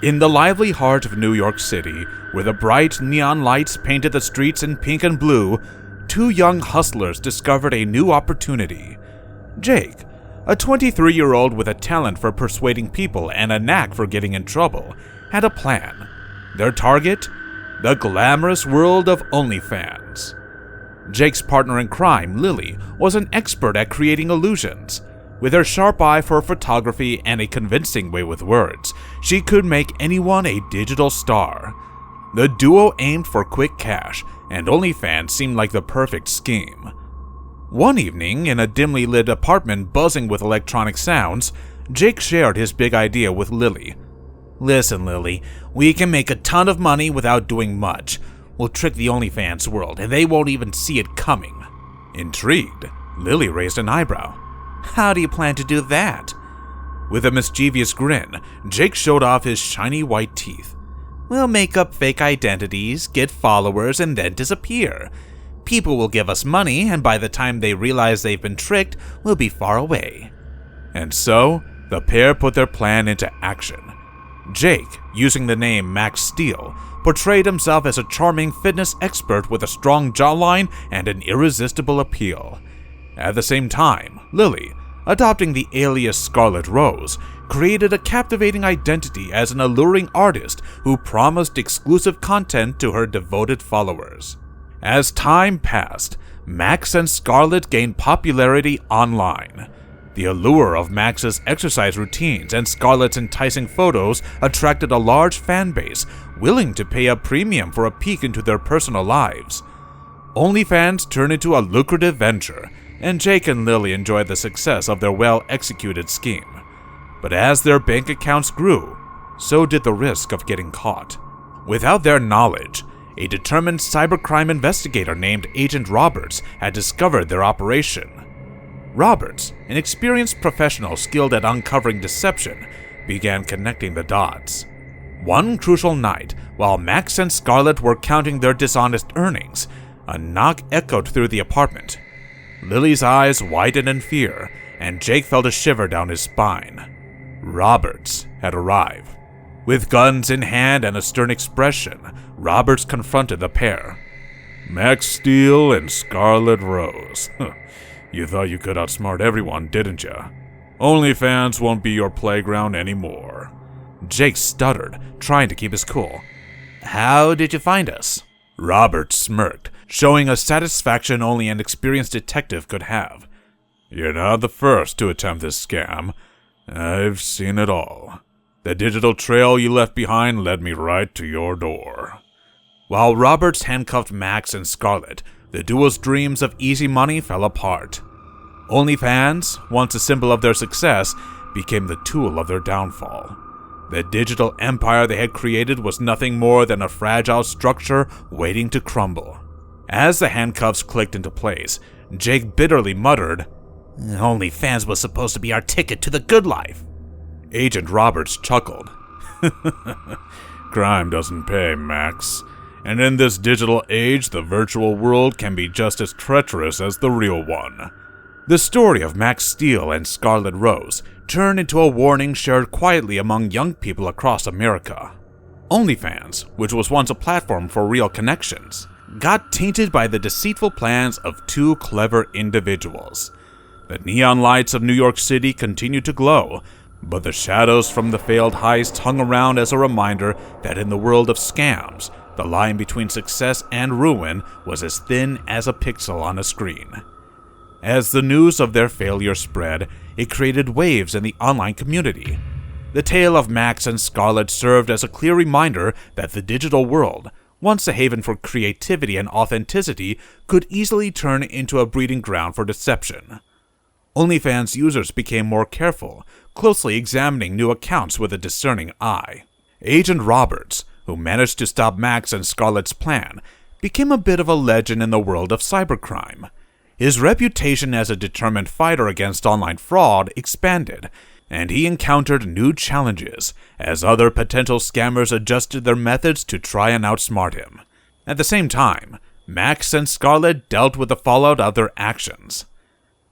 In the lively heart of New York City, where the bright neon lights painted the streets in pink and blue, two young hustlers discovered a new opportunity. Jake, a 23-year-old with a talent for persuading people and a knack for getting in trouble, had a plan. Their target? The glamorous world of Onlyfans. Jake's partner in crime, Lily, was an expert at creating illusions. With her sharp eye for photography and a convincing way with words, she could make anyone a digital star. The duo aimed for quick cash, and Onlyfans seemed like the perfect scheme. One evening, in a dimly lit apartment buzzing with electronic sounds, Jake shared his big idea with Lily. "Listen, Lily, we can make a ton of money without doing much. We'll trick the Onlyfans world, and they won't even see it coming." Intrigued, Lily raised an eyebrow. "How do you plan to do that?" With a mischievous grin, Jake showed off his shiny white teeth. "We'll make up fake identities, get followers, and then disappear. People will give us money, and by the time they realize they've been tricked, we'll be far away." And so, the pair put their plan into action. Jake, using the name Max Steel, portrayed himself as a charming fitness expert with a strong jawline and an irresistible appeal. At the same time, Lily, adopting the alias Scarlet Rose, created a captivating identity as an alluring artist who promised exclusive content to her devoted followers. As time passed, Max and Scarlet gained popularity online. The allure of Max's exercise routines and Scarlet's enticing photos attracted a large fan base willing to pay a premium for a peek into their personal lives. Onlyfans turned into a lucrative venture, and Jake and Lily enjoyed the success of their well-executed scheme. But as their bank accounts grew, so did the risk of getting caught. Without their knowledge, a determined cybercrime investigator named Agent Roberts had discovered their operation. Roberts, an experienced professional skilled at uncovering deception, began connecting the dots. One crucial night, while Max and Scarlet were counting their dishonest earnings, a knock echoed through the apartment. Lily's eyes widened in fear, and Jake felt a shiver down his spine. Roberts had arrived. With guns in hand and a stern expression, Roberts confronted the pair. "Max Steel and Scarlet Rose. You thought you could outsmart everyone, didn't you? Onlyfans won't be your playground anymore." Jake stuttered, trying to keep his cool. "How did you find us?" Roberts smirked, showing a satisfaction only an experienced detective could have. "You're not the first to attempt this scam. I've seen it all. The digital trail you left behind led me right to your door." While Roberts handcuffed Max and Scarlet, the duo's dreams of easy money fell apart. Onlyfans, once a symbol of their success, became the tool of their downfall. The digital empire they had created was nothing more than a fragile structure waiting to crumble. As the handcuffs clicked into place, Jake bitterly muttered, "Onlyfans was supposed to be our ticket to the good life." Agent Roberts chuckled. "Crime doesn't pay, Max. And in this digital age, the virtual world can be just as treacherous as the real one." The story of Max Steel and Scarlet Rose turned into a warning shared quietly among young people across America. Onlyfans, which was once a platform for real connections, got tainted by the deceitful plans of two clever individuals. The neon lights of New York City continued to glow, but the shadows from the failed heist hung around as a reminder that in the world of scams, the line between success and ruin was as thin as a pixel on a screen. As the news of their failure spread, it created waves in the online community. The tale of Max and Scarlet served as a clear reminder that the digital world, once a haven for creativity and authenticity, could easily turn into a breeding ground for deception. Onlyfans users became more careful, closely examining new accounts with a discerning eye. Agent Roberts, who managed to stop Max and Scarlet's plan, became a bit of a legend in the world of cybercrime. His reputation as a determined fighter against online fraud expanded, and he encountered new challenges as other potential scammers adjusted their methods to try and outsmart him. At the same time, Max and Scarlet dealt with the fallout of their actions.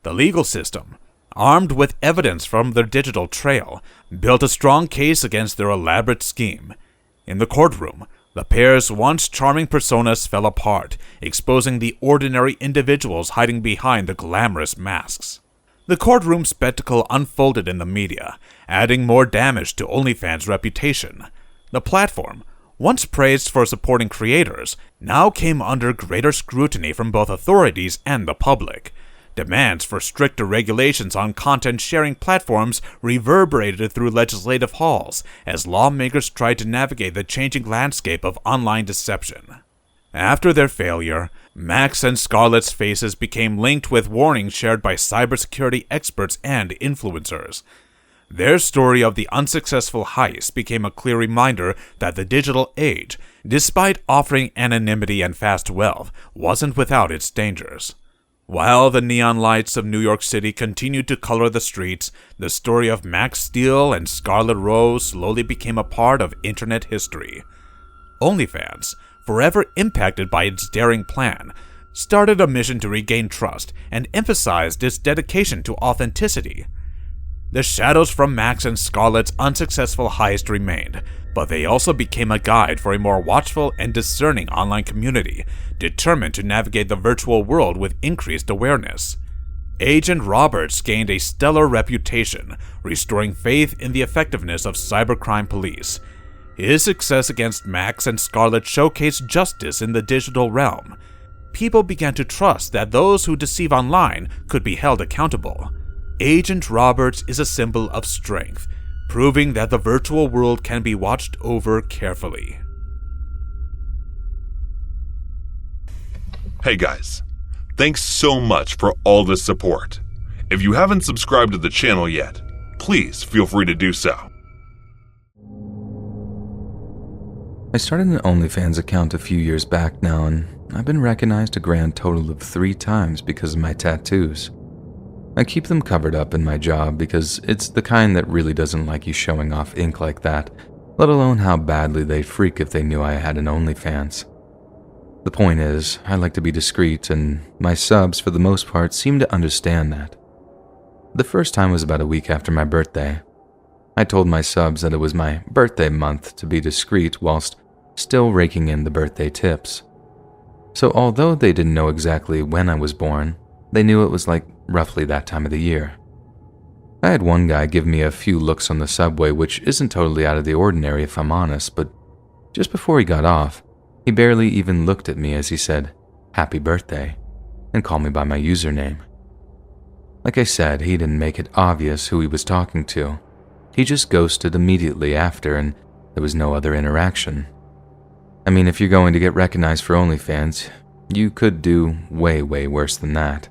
The legal system, armed with evidence from their digital trail, built a strong case against their elaborate scheme. In the courtroom, the pair's once charming personas fell apart, exposing the ordinary individuals hiding behind the glamorous masks. The courtroom spectacle unfolded in the media, adding more damage to Onlyfans' reputation. The platform, once praised for supporting creators, now came under greater scrutiny from both authorities and the public. Demands for stricter regulations on content-sharing platforms reverberated through legislative halls as lawmakers tried to navigate the changing landscape of online deception. After their failure, Max and Scarlett's faces became linked with warnings shared by cybersecurity experts and influencers. Their story of the unsuccessful heist became a clear reminder that the digital age, despite offering anonymity and fast wealth, wasn't without its dangers. While the neon lights of New York City continued to color the streets, the story of Max Steel and Scarlett Rose slowly became a part of internet history. Onlyfans, forever impacted by its daring plan, started a mission to regain trust and emphasized its dedication to authenticity. The shadows from Max and Scarlett's unsuccessful heist remained, but they also became a guide for a more watchful and discerning online community, determined to navigate the virtual world with increased awareness. Agent Roberts gained a stellar reputation, restoring faith in the effectiveness of cybercrime police. His success against Max and Scarlett showcased justice in the digital realm. People began to trust that those who deceive online could be held accountable. Agent Roberts is a symbol of strength, proving that the virtual world can be watched over carefully. Hey guys, thanks so much for all the support. If you haven't subscribed to the channel yet, please feel free to do so. I started an OnlyFans account a few years back now, and I've been recognized a grand total of 3 times because of my tattoos. I keep them covered up in my job because it's the kind that really doesn't like you showing off ink like that, let alone how badly they'd freak if they knew I had an OnlyFans. The point is, I like to be discreet, and my subs, for the most part, seem to understand that. The first time was about a week after my birthday. I told my subs that it was my birthday month to be discreet whilst still raking in the birthday tips. So although they didn't know exactly when I was born, they knew it was like roughly that time of the year. I had one guy give me a few looks on the subway, which isn't totally out of the ordinary if I'm honest, but just before he got off, he barely even looked at me as he said, "Happy birthday," and called me by my username. Like I said, he didn't make it obvious who he was talking to. He just ghosted immediately after, and there was no other interaction. I mean, if you're going to get recognized for OnlyFans, you could do way worse than that.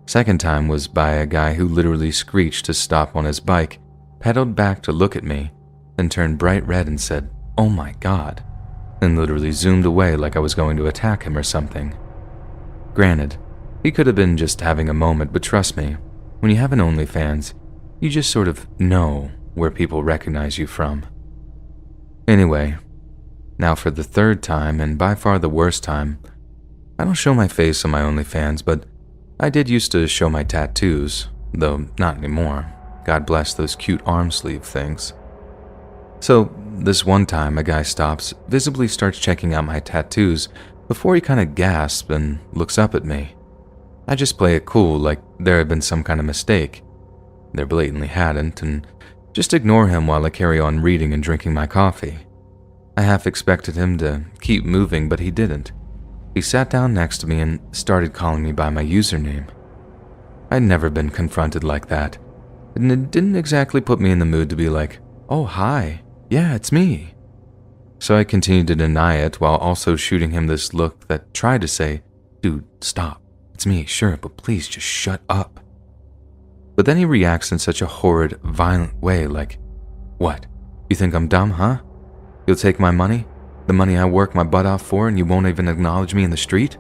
Second time was by a guy who literally screeched to stop on his bike, pedaled back to look at me, then turned bright red and said, "Oh my God," and literally zoomed away like I was going to attack him or something. Granted, he could have been just having a moment, but trust me, when you have an OnlyFans, you just sort of know where people recognize you from. Anyway, now for the third time, and by far the worst time, I don't show my face on my OnlyFans, but I did used to show my tattoos, though not anymore. God bless those cute arm sleeve things. So, this one time a guy stops, visibly starts checking out my tattoos before he kind of gasps and looks up at me. I just play it cool like there had been some kind of mistake. There blatantly hadn't, and just ignore him while I carry on reading and drinking my coffee. I half expected him to keep moving, but he didn't. He sat down next to me and started calling me by my username. I'd never been confronted like that, and it didn't exactly put me in the mood to be like, "Oh, hi, yeah, it's me." So I continued to deny it while also shooting him this look that tried to say, "Dude, stop, it's me, sure, but please just shut up." But then he reacts in such a horrid, violent way like, "What, you think I'm dumb, huh? You'll take my money? The money I work my butt off for, and you won't even acknowledge me in the street?"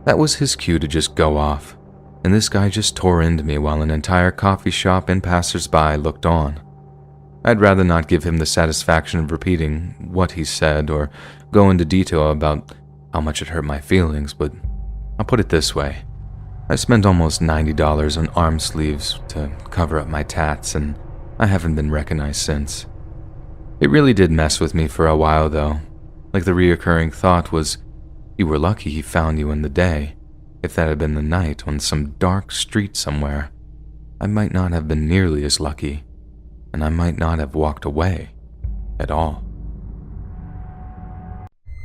That was his cue to just go off, and this guy just tore into me while an entire coffee shop and passersby looked on. I'd rather not give him the satisfaction of repeating what he said or go into detail about how much it hurt my feelings, but I'll put it this way. I spent almost $90 on arm sleeves to cover up my tats, and I haven't been recognized since. It really did mess with me for a while, though. Like the reoccurring thought was, you were lucky he found you in the day. If that had been the night on some dark street somewhere, I might not have been nearly as lucky, and I might not have walked away at all.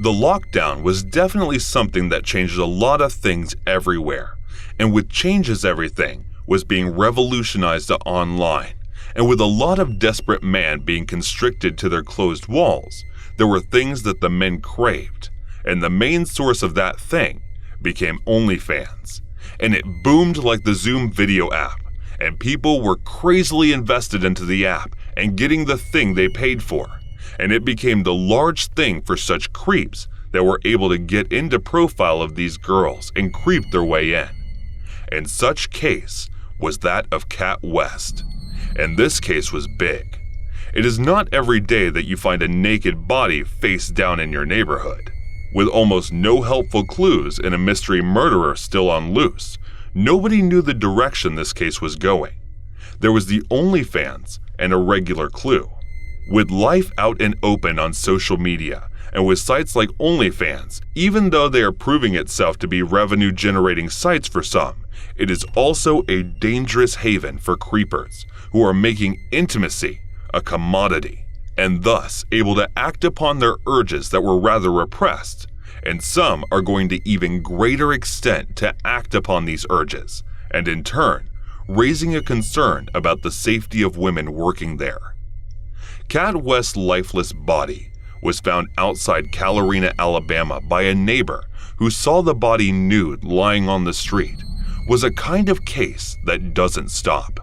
The lockdown was definitely something that changed a lot of things everywhere, and with changes everything was being revolutionized to online, and with a lot of desperate men being constricted to their closed walls, there were things that the men craved, and the main source of that thing became Onlyfans, and it boomed like the Zoom video app, and people were crazily invested into the app and getting the thing they paid for, and it became the large thing for such creeps that were able to get into profile of these girls and creep their way in. And such case was that of Cat West, and this case was big. It is not every day that you find a naked body face down in your neighborhood. With almost no helpful clues and a mystery murderer still on loose, nobody knew the direction this case was going. There was the Onlyfans and a regular clue. With life out and open on social media, and with sites like Onlyfans, even though they are proving itself to be revenue-generating sites for some, it is also a dangerous haven for creepers who are making intimacy a commodity, and thus able to act upon their urges that were rather repressed, and some are going to even greater extent to act upon these urges, and in turn, raising a concern about the safety of women working there. Cat West's lifeless body was found outside Calorina, Alabama by a neighbor who saw the body nude lying on the street, was a kind of case that doesn't stop.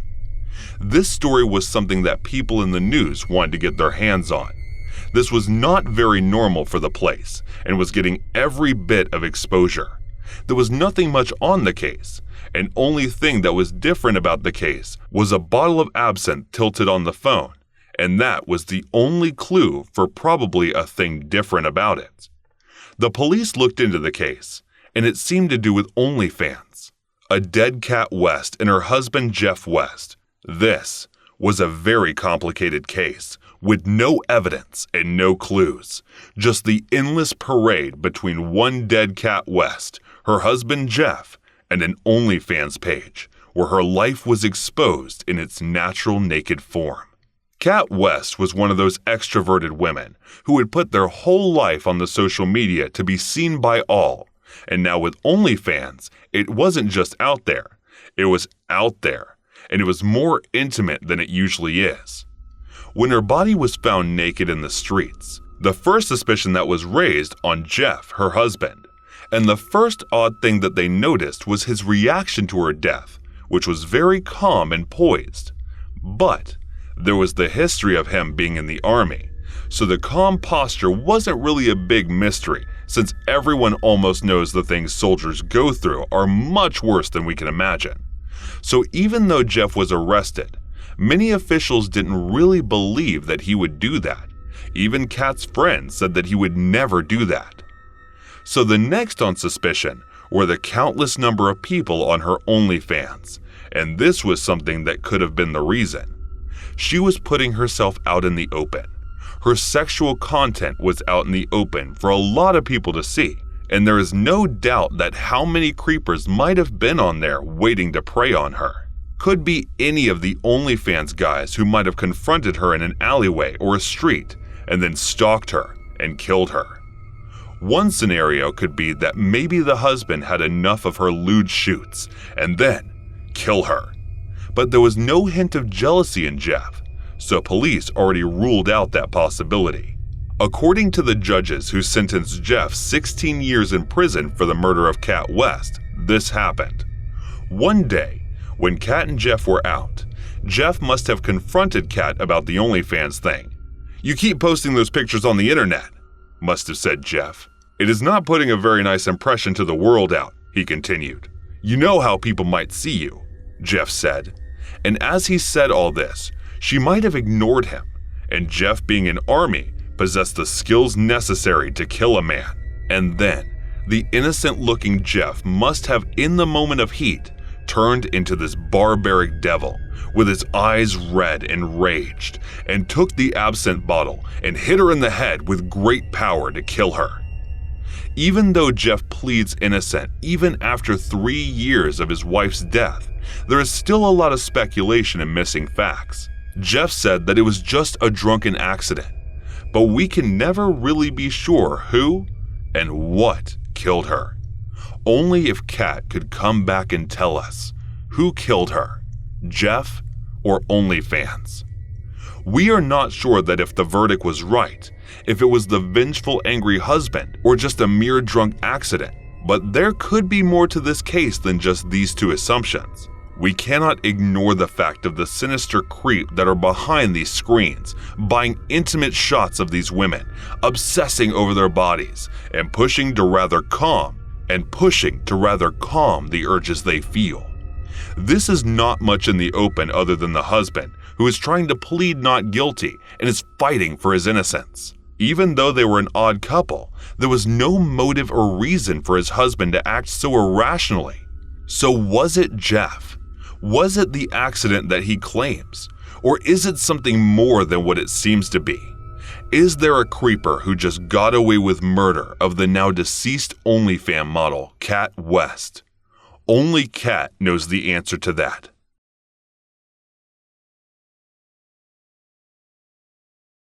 This story was something that people in the news wanted to get their hands on. This was not very normal for the place and was getting every bit of exposure. There was nothing much on the case, and only thing that was different about the case was a bottle of absinthe tilted on the phone, and that was the only clue for probably a thing different about it. The police looked into the case, and it seemed to do with Onlyfans. A dead Cat West and her husband Jeff West. This was a very complicated case, with no evidence and no clues, just the endless parade between one dead Cat West, her husband Jeff, and an Onlyfans page, where her life was exposed in its natural naked form. Cat West was one of those extroverted women who would put their whole life on the social media to be seen by all, and now with Onlyfans, it wasn't just out there, it was out there, and it was more intimate than it usually is. When her body was found naked in the streets, the first suspicion that was raised on Jeff, her husband, and the first odd thing that they noticed was his reaction to her death, which was very calm and poised. But there was the history of him being in the army, so the calm posture wasn't really a big mystery, since everyone almost knows the things soldiers go through are much worse than we can imagine. So even though Jeff was arrested, many officials didn't really believe that he would do that. Even Kat's friends said that he would never do that. So the next on suspicion were the countless number of people on her Onlyfans, and this was something that could have been the reason. She was putting herself out in the open. Her sexual content was out in the open for a lot of people to see, and there is no doubt that how many creepers might have been on there waiting to prey on her. Could be any of the Onlyfans guys who might have confronted her in an alleyway or a street and then stalked her and killed her. One scenario could be that maybe the husband had enough of her lewd shoots and then kill her. But there was no hint of jealousy in Jeff, so police already ruled out that possibility. According to the judges who sentenced Jeff 16 years in prison for the murder of Cat West, this happened. One day, when Cat and Jeff were out, Jeff must have confronted Cat about the Onlyfans thing. "You keep posting those pictures on the internet," must have said Jeff. "It is not putting a very nice impression to the world out," he continued. "You know how people might see you," Jeff said. And as he said all this, she might have ignored him, and Jeff, being an army, possessed the skills necessary to kill a man. And then, the innocent-looking Jeff must have, in the moment of heat, turned into this barbaric devil with his eyes red and raged, and took the absinthe bottle and hit her in the head with great power to kill her. Even though Jeff pleads innocent even after 3 years of his wife's death, there is still a lot of speculation and missing facts. Jeff said that it was just a drunken accident, but we can never really be sure who and what killed her. Only if Kat could come back and tell us who killed her, Jeff or Onlyfans. We are not sure that if the verdict was right, if it was the vengeful angry husband or just a mere drunk accident, but there could be more to this case than just these two assumptions. We cannot ignore the fact of the sinister creep that are behind these screens, buying intimate shots of these women, obsessing over their bodies, and pushing to rather calm the urges they feel. This is not much in the open other than the husband, who is trying to plead not guilty and is fighting for his innocence. Even though they were an odd couple, there was no motive or reason for his husband to act so irrationally. So was it Jeff? Was it the accident that he claims? Or is it something more than what it seems to be? Is there a creeper who just got away with murder of the now deceased OnlyFans model, Kat West? Only Kat knows the answer to that.